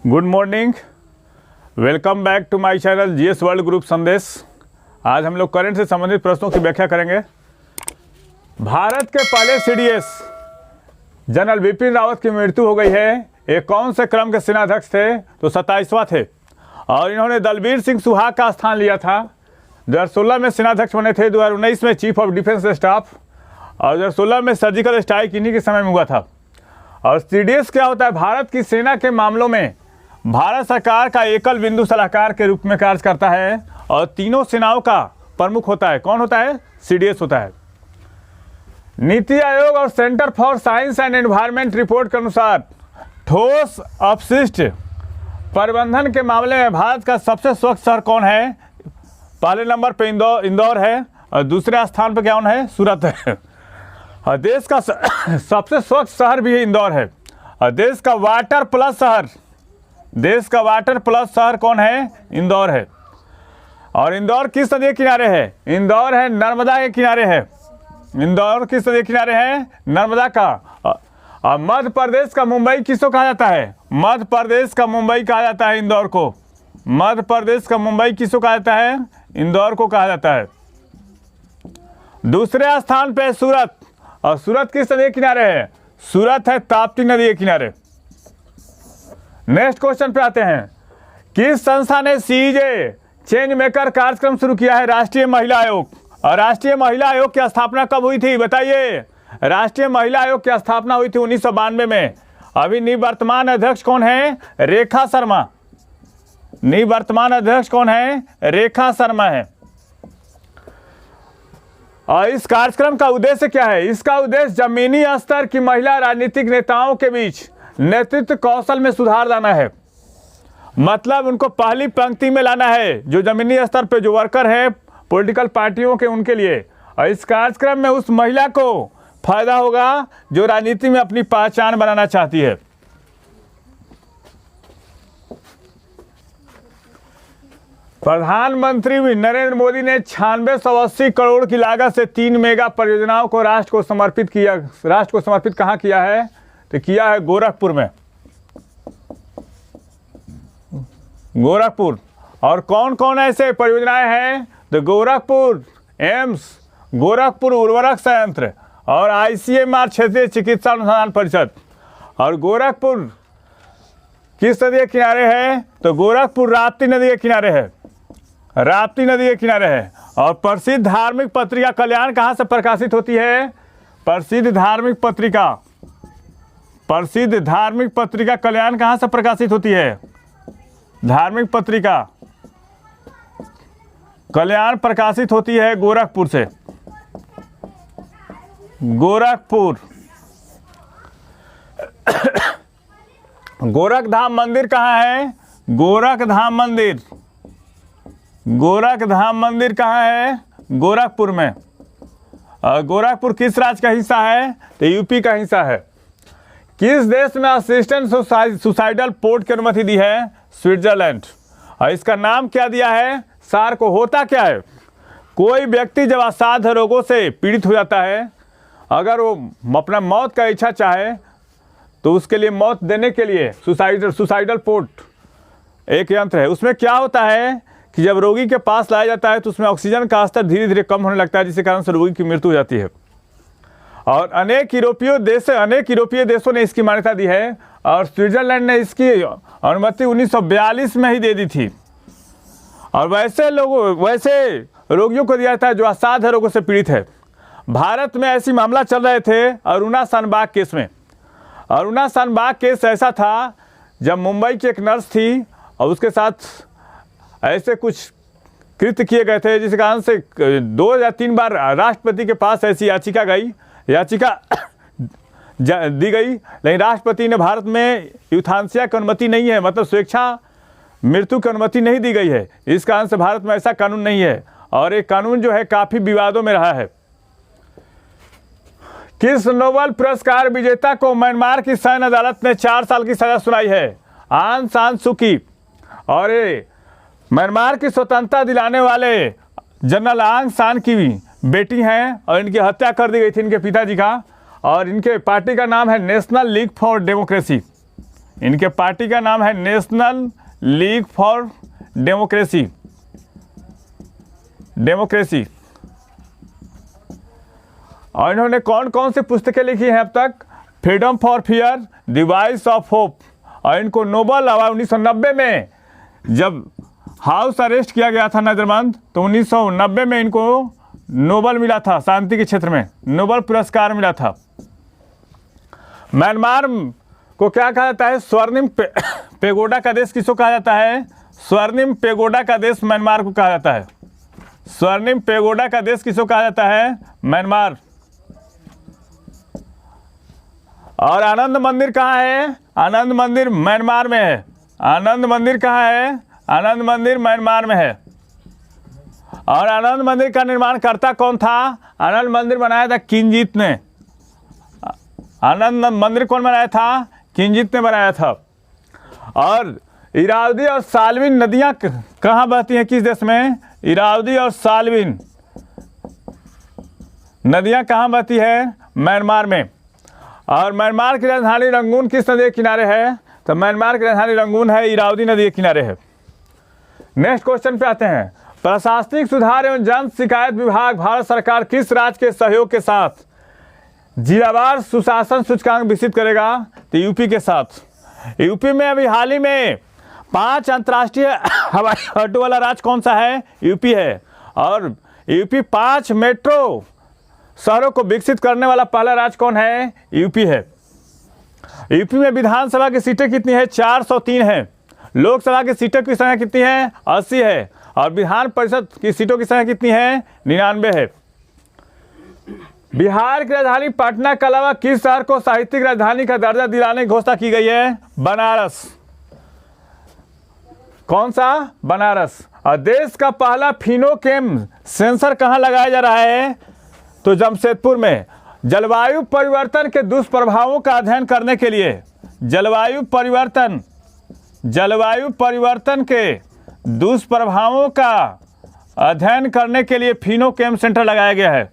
Good morning, welcome back to my channel GS world group Sandesh. आज हम लोग current से संबंधित प्रश्नों की व्याख्या करेंगे। भारत के पहले सीडीएस जनरल बिपिन रावत की मृत्यु हो गई है। ये कौन से क्रम के सेनाध्यक्ष थे? तो 27वां थे और इन्होंने दलबीर सिंह सुहाग का स्थान लिया था। 2016 में सेनाध्यक्ष बने थे, 2019 में चीफ ऑफ डिफेंस स्टाफ और 2016 में सर्जिकल स्ट्राइक इन्हीं के समय में हुआ था। और सीडीएस क्या होता है? भारत की सेना के मामलों में भारत सरकार का एकल बिंदु सलाहकार के रूप में कार्य करता है और तीनों सेनाओं का प्रमुख होता है। कौन होता है? सीडीएस होता है। नीति आयोग और centre for science and environment report के अनुसार ठोस अपशिष्ट प्रबंधन के मामले में भारत का सबसे स्वच्छ शहर कौन है? पहले नंबर पे इंदौर है और दूसरे स्थान पर कौन है? सूरत है। और देश का सबसे स्वच्छ शहर भी इंदौर है। और देश का वाटर प्लस शहर कौन है? इंदौर है। और इंदौर किस नदी के किनारे है? इंदौर है नर्मदा के किनारे है। इंदौर किस नदी के किनारे है? नर्मदा का। और मध्य प्रदेश का मुंबई किसको कहा जाता है? मध्य प्रदेश का मुंबई कहा जाता है इंदौर को। मध्य प्रदेश का मुंबई किसको कहा जाता है? इंदौर को कहा जाता है। दूसरे स्थान पे सूरत। और सूरत किस नदी के किनारे है? सूरत है ताप्ती नदी के किनारे। नेक्स्ट क्वेश्चन पे आते हैं। किस संस्था ने सीजे चेंज मेकर कार्यक्रम शुरू किया है? राष्ट्रीय महिला आयोग। और राष्ट्रीय महिला आयोग की स्थापना कब हुई थी? बताइए। राष्ट्रीय महिला आयोग की स्थापना हुई थी 1992 में। अभी निवर्तमान अध्यक्ष कौन है? रेखा शर्मा। निवर्तमान अध्यक्ष कौन है? रेखा शर्मा है। और इस कार्यक्रम का उद्देश्य क्या है? इसका उद्देश्य जमीनी स्तर की महिला राजनीतिक नेताओं के बीच नेतृत्व कौशल में सुधार लाना है। मतलब उनको पहली पंक्ति में लाना है, जो जमीनी स्तर पे जो वर्कर है पॉलिटिकल पार्टियों के, उनके लिए। और इस कार्यक्रम में उस महिला को फायदा होगा जो राजनीति में अपनी पहचान बनाना चाहती है। प्रधानमंत्री नरेंद्र मोदी ने 9680 करोड़ की लागत से 3 मेगा परियोजनाओं को राष्ट्र को समर्पित किया। राष्ट्र को समर्पित कहाँ किया है? तो किया है गोरखपुर में। गोरखपुर। और कौन कौन ऐसे परियोजनाएं हैं? तो गोरखपुर एम्स, गोरखपुर उर्वरक संयंत्र और ICMR क्षेत्रीय चिकित्सा अनुसंधान परिषद। और गोरखपुर किस नदी के किनारे है? तो गोरखपुर राप्ती नदी के किनारे है। राप्ती नदी के किनारे है। और प्रसिद्ध धार्मिक पत्रिका कल्याण कहाँ से प्रकाशित होती है? प्रसिद्ध धार्मिक पत्रिका कल्याण कहाँ से प्रकाशित होती है? धार्मिक पत्रिका कल्याण प्रकाशित होती है गोरखपुर से। गोरखपुर। गोरखधाम मंदिर कहाँ है? गोरखधाम मंदिर कहाँ है? गोरखपुर में। गोरखपुर किस राज्य का हिस्सा है? तो यूपी का हिस्सा है। किस देश ने असिस्टेंट सुसाइडल पोर्ट की अनुमति दी है? स्विट्जरलैंड। और इसका नाम क्या दिया है? सार्क। होता क्या है? कोई व्यक्ति जब असाध्य रोगों से पीड़ित हो जाता है, अगर वो अपना मौत का इच्छा चाहे तो उसके लिए मौत देने के लिए सुसाइडल पोर्ट एक यंत्र है। उसमें क्या होता है कि जब रोगी के पास लाया जाता है तो उसमें ऑक्सीजन का स्तर धीरे धीरे कम होने लगता है, जिसके कारण से रोगी की मृत्यु हो जाती है। और अनेक यूरोपीय देशों ने इसकी मान्यता दी है और स्विट्जरलैंड ने इसकी अनुमति 1942 में ही दे दी थी। और वैसे रोगियों को दिया जाता है जो असाध्य रोगों से पीड़ित है। भारत में ऐसी मामला चल रहे थे अरुणा शानबाग केस में। अरुणा शानबाग केस ऐसा था जब मुंबई की एक नर्स थी और उसके साथ ऐसे कुछ कृत्य किए गए थे, जिस कारण से 2 या 3 बार राष्ट्रपति के पास ऐसी याचिका दी गई। लेकिन राष्ट्रपति ने भारत में यूथानेसिया की अनुमति नहीं है, मतलब स्वेच्छा मृत्यु की अनुमति नहीं दी गई है। इस कारण से भारत में ऐसा कानून नहीं है और ये कानून जो है काफ़ी विवादों में रहा है। किस नोबेल पुरस्कार विजेता को म्यांमार की सैन्य अदालत ने 4 साल की सजा सुनाई है? आंग सान सू की। और ये म्यांमार की स्वतंत्रता दिलाने वाले जनरल आंग सान की बेटी हैं और इनकी हत्या कर दी गई थी इनके पिताजी का। और इनके पार्टी का नाम है नेशनल लीग फॉर डेमोक्रेसी। इनके पार्टी का नाम है नेशनल लीग फॉर डेमोक्रेसी। और इन्होंने कौन कौन सी पुस्तकें लिखी हैं अब तक? Freedom for fear, the voice of hope. और इनको नोबेल अवार्ड 1990 में जब हाउस अरेस्ट किया गया था नेदरलैंड, तो 1990 में इनको नोबेल मिला था, शांति के क्षेत्र में नोबेल पुरस्कार मिला था। म्यांमार को क्या कहा जाता है? स्वर्णिम पेगोडा का देश किसको कहा जाता है? स्वर्णिम पेगोडा का देश म्यांमार को कहा जाता है। स्वर्णिम पेगोडा का देश किसको कहा जाता है? म्यांमार। और आनंद मंदिर कहाँ है? आनंद मंदिर म्यांमार में है। आनंद मंदिर कहाँ है? आनंद मंदिर म्यांमार में है। और आनंद मंदिर का निर्माण करता कौन था? आनंद मंदिर बनाया था किंजित ने। आनंद मंदिर कौन बनाया था? किंजित ने बनाया था। और इरावदी और साल्विन नदियां कहाँ बहती हैं? किस देश में? इरावदी और साल्विन नदियां कहाँ बहती है? म्यांमार में। और म्यांमार की राजधानी रंगून किस नदी के किनारे है? तो म्यांमार की राजधानी रंगून है, इरावदी नदी के किनारे है। नेक्स्ट क्वेश्चन पे आते हैं। प्रशासनिक सुधार एवं जन शिकायत विभाग भारत सरकार किस राज्य के सहयोग के साथ जिलावार सुशासन सूचकांक विकसित करेगा? तो यूपी के साथ। यूपी में अभी हाल ही में 5 अंतर्राष्ट्रीय हवाई अड्डों वाला राज्य कौन सा है? यूपी है। और यूपी 5 मेट्रो शहरों को विकसित करने वाला पहला राज्य कौन है? यूपी है। यूपी में विधानसभा की सीटें कितनी है? 403 है। लोकसभा की सीटों की संख्या कितनी है? 80 है। और विधान परिषद की सीटों की संख्या कितनी है? 99 है। बिहार की राजधानी पटना के अलावा किस शहर को साहित्यिक राजधानी का दर्जा दिलाने की घोषणा की गई है? बनारस। कौन सा? बनारस। और देश का पहला फिनोकेम सेंसर कहाँ लगाया जा रहा है? तो जमशेदपुर में। जलवायु परिवर्तन के दुष्प्रभावों का अध्ययन करने के लिए जलवायु परिवर्तन के दुष्प्रभावों का अध्ययन करने के लिए फिनोकेम सेंटर लगाया गया है।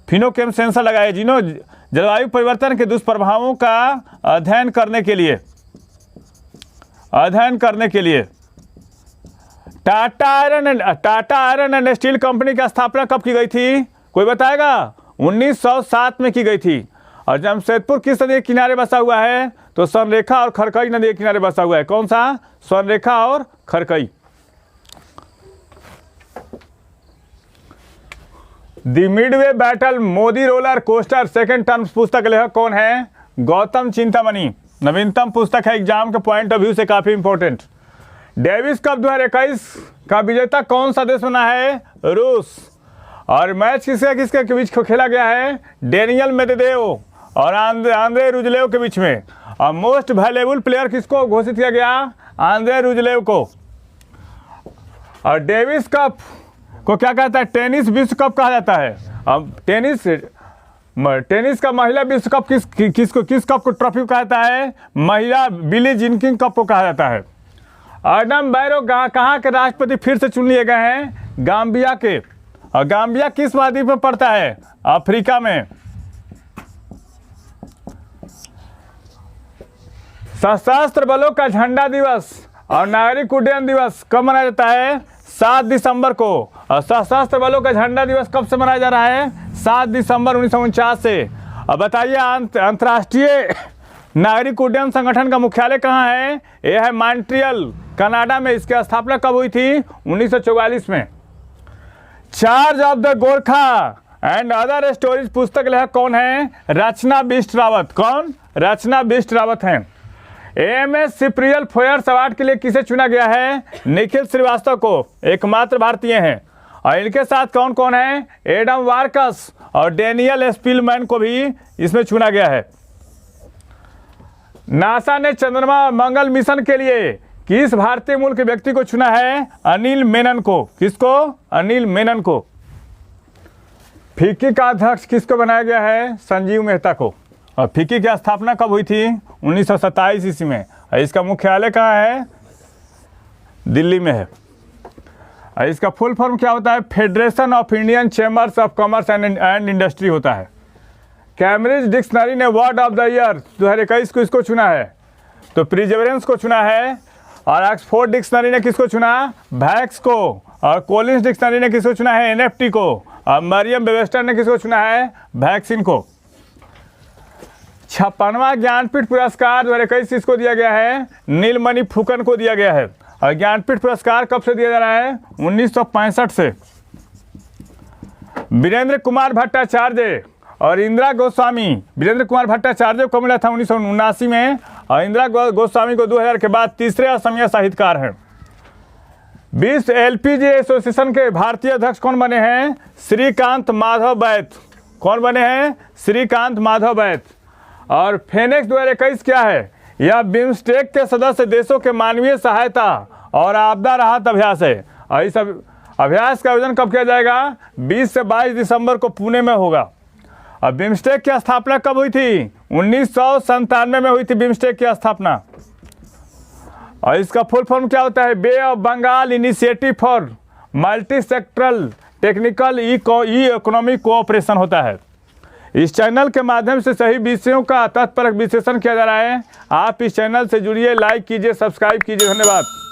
फिनोकेम सेंसर लगाए जिन्हों जलवायु परिवर्तन के दुष्प्रभावों का अध्ययन करने के लिए Tata iron and steel company की स्थापना कब की गई थी? कोई बताएगा? 1907 में की गई थी। और जमशेदपुर किस नदी के किनारे बसा हुआ है? तो स्वर्णरेखा और खरकई नदी के किनारे बसा हुआ है। कौन सा? स्वर्णरेखा और Kharkai. The Midway battle Modi roller coaster second term पुस्तक के लेखक कौन है? गौतम चिंतामणि। नवीनतम पुस्तक है, एग्जाम के पॉइंट ऑफ व्यू से काफी इंपॉर्टेंट। डेविस कप 2021 का विजेता कौन सा देश बना है? रूस। और मैच किसके बीच खेला गया है? डेनियल मेदवेदेव और आंद्रे रुजलेव के बीच में। और मोस्ट वैल्यूएबल प्लेयर किसको घोषित किया गया? आंद्रे रुजलेव को। और डेविस कप को क्या कहता है? टेनिस विश्व कप कहा जाता है। अब टेनिस का महिला विश्व कप किस कप को ट्रॉफी कहा जाता है? महिला बिली जिन किंग कप को कहा जाता है। एडम बैरो कहाँ के राष्ट्रपति फिर से चुन लिए गए हैं? गाम्बिया के। और गाम्बिया किस महाद्वीप में पड़ता है? अफ्रीका में। सशस्त्र बलों का झंडा दिवस और नागरिक उड्डयन दिवस कब मनाया जाता है? 7 दिसंबर को। और सशस्त्र बलों का झंडा दिवस कब से मनाया जा रहा है? 7 दिसंबर 1949 से। अब बताइए अंतर्राष्ट्रीय नागरिक उड्डयन संगठन का मुख्यालय कहाँ है? यह है मॉन्ट्रियल, कनाडा में। इसकी स्थापना कब हुई थी? 1944 में। Charge of the Gorkha and other stories पुस्तक लेखक कौन है? रचना बिष्ट रावत। कौन? रचना बिष्ट रावत हैं। एएमएस सिप्रियल फोयर्स अवार्ड के लिए किसे चुना गया है? निखिल श्रीवास्तव को, एकमात्र भारतीय हैं। और इनके साथ कौन कौन है? एडम वार्कस और डेनियल स्पिलमैन को भी इसमें चुना गया है। नासा ने चंद्रमा मंगल मिशन के लिए किस भारतीय मूल के व्यक्ति को चुना है? अनिल मेनन को। किसको? अनिल मेनन को। फिक्की का अध्यक्ष किसको बनाया गया है? संजीव मेहता को। और फिक्की की स्थापना कब हुई थी? 1927 ईस्वी में। और इसका मुख्यालय कहाँ है? दिल्ली में है। और इसका फुल फॉर्म क्या होता है? Federation of Indian chambers of commerce and industry होता है। कैम्ब्रिज डिक्शनरी ने वर्ड ऑफ द ईयर 2021 को इसको चुना है। तो प्रिजर्वेंस को चुना है। और ऑक्सफोर्ड डिक्शनरी ने किसको चुना? वैक्स को। और कोलिंस डिक्शनरी ने किसको चुना है? एनएफटी को। और मरियम वेबस्टर ने किसको चुना है? वैक्सीन को। 56वां ज्ञानपीठ पुरस्कार 2021 किसको दिया गया है? नीलमणि फुकन को दिया गया है। और ज्ञानपीठ पुरस्कार कब से दिया जा रहा है? 1965 से। वीरेंद्र कुमार भट्टाचार्य और इंदिरा गोस्वामी, वीरेंद्र कुमार भट्टाचार्य को मिला था 1979 में, और इंदिरा गोस्वामी को 2000 के बाद तीसरे असमिया साहित्यकार हैं। विश्व एलपीजी एसोसिएशन के भारतीय अध्यक्ष कौन बने हैं? श्रीकांत माधव बैत। कौन बने हैं? श्रीकांत माधव बैत। और फेनेक्स 2021 क्या है? यह बिम्स्टेक के सदस्य देशों के मानवीय सहायता और आपदा राहत अभ्यास है। और इस अभ्यास का आयोजन कब किया जाएगा? 20 से 22 दिसंबर को पुणे में होगा। अब बिम्स्टेक की स्थापना कब हुई थी? 1997 में हुई थी बिम्स्टेक की स्थापना। और इसका फुल फॉर्म क्या होता है? Bay of Bengal initiative for multi sectoral technical ई इकोनॉमिक कोऑपरेशन होता है। इस चैनल के माध्यम से सही विषयों का तत्परक विश्लेषण किया जा रहा है। आप इस चैनल से जुड़िए, लाइक कीजिए, सब्सक्राइब कीजिए। धन्यवाद।